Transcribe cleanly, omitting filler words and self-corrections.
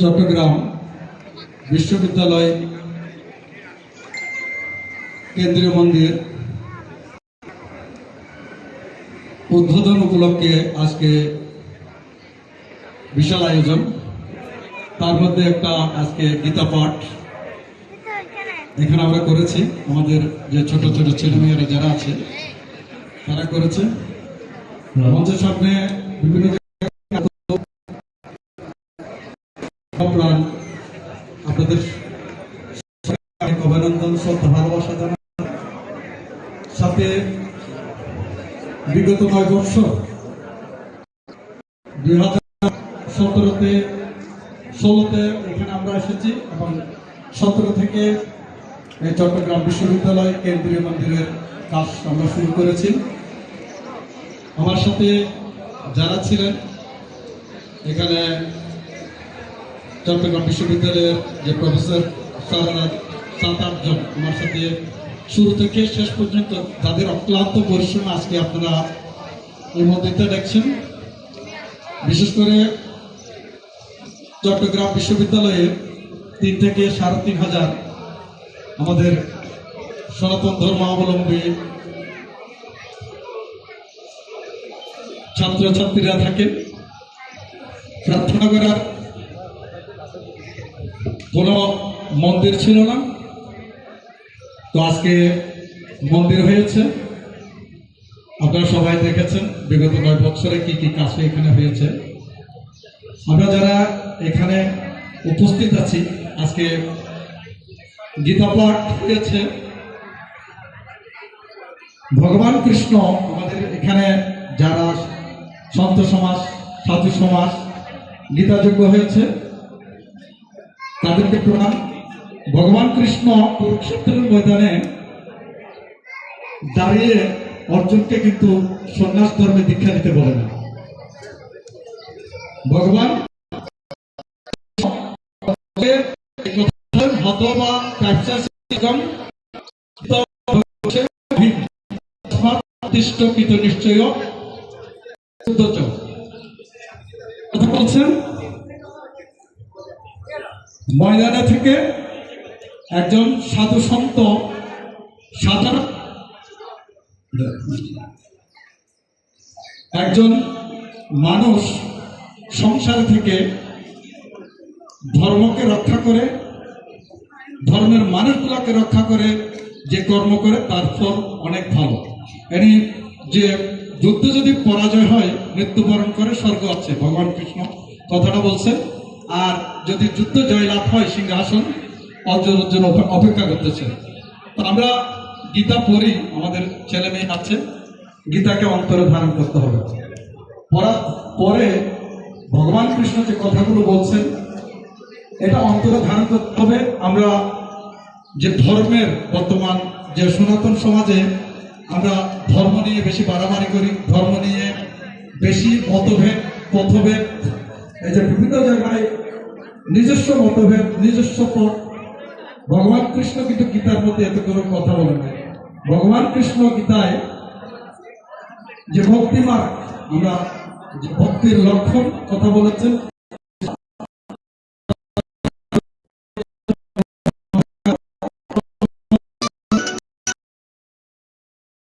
চট্টগ্রাম বিশ্ববিদ্যালয় কেন্দ্রীয় মন্দির উদ্বোধন উপলক্ষে আজকে বিশাল আয়োজন। তার মধ্যে একটা আজকে গীতা পাঠ এখানে আমরা করেছি। আমাদের যে ছোট ছোট ছেলেমেয়েরা যারা আছে তারা করেছে। মঞ্চের সামনে বিভিন্ন আপনাদের অভিনন্দন, শ্রদ্ধা, ভালোবাসা জানাই। সাথে বিগত 9 বছর 2017-তে 16-তে এখানে আমরা এসেছি এবং 17 থেকে এই চট্টগ্রাম বিশ্ববিদ্যালয় কেন্দ্রীয় মন্দিরের কাজ আমরা শুরু করেছি। আমার সাথে যারা ছিলেন এখানে চট্টগ্রাম বিশ্ববিদ্যালয়ের যে প্রফেসর স্যাররা 7-8 জন আমার সাথে শুরু থেকে শেষ পর্যন্ত তাদের অক্লান্ত পরিশ্রম আজকে আপনারা এই মন্দিরটা দেখছেন। বিশেষ করে চট্টগ্রাম বিশ্ববিদ্যালয়ে 3 থেকে 3,500 আমাদের সনাতন ধর্মাবলম্বী ছাত্রছাত্রীরা থাকেন। প্রার্থনা করার কোনো মন্দির ছিল না, তো আজকে মন্দির হয়েছে। আপনারা সবাই দেখেছেন বিগত 9 বছরে কি কি কাজ এখানে হয়েছে। আমরা যারা এখানে উপস্থিত আছি আজকে গীতা পাঠ হয়েছে। ভগবান কৃষ্ণ আমাদের এখানে যারা সন্ত সমাজ, সাধু সমাজ গীতাযোগ্য হয়েছে তাদেরকে প্রণাম। ভগবান কৃষ্ণ কুরুক্ষেত্রের ময়দানে দাঁড়িয়ে অর্জুনকে কিন্তু সন্ন্যাস ধর্মে দীক্ষা দিতে বলে না। ভগবান নিশ্চয় কথা বলছেন। ময়দানে থেকে একজন সাধু সন্ত সাধারণ একজন মানুষ সংসার থেকে ধর্মকে রক্ষা করে, ধর্মের মানুষগুলোকে রক্ষা করে যে কর্ম করে তার ফল অনেক ভালো। এনি যে যুদ্ধ যদি পরাজয় হয় মৃত্যুবরণ করে স্বর্গ আছে, ভগবান কৃষ্ণ কথাটা বলছেন। আর যদি যুদ্ধ জয়লাভ হয় সিংহাসন অর্জনের জন্য অপেক্ষা করতেছে। তো আমরা গীতা পড়ি, আমাদের ছেলে মেয়ে আছে, গীতাকে অন্তরে ধারণ করতে হবে। পড়ার পরে ভগবান কৃষ্ণ যে কথাগুলো বলছেন এটা অন্তরে ধারণ করতে হবে। আমরা যে ধর্মের বর্তমান যে সনাতন সমাজে আমরা ধর্ম নিয়ে বেশি বাড়াবাড়ি করি, ধর্ম নিয়ে বেশি মতভেদ পথভেদ, এই যে বিভিন্ন জায়গায় নিজস্ব মতভেদ, নিজস্ব পথ। ভগবান কৃষ্ণ কিন্তু গীতার মধ্যে এত কোনো কথা বলেন না। ভগবান কৃষ্ণ গীতায় যে ভক্তি মার্গ, আমরা যে ভক্তির লক্ষণ কথা বলেছেন।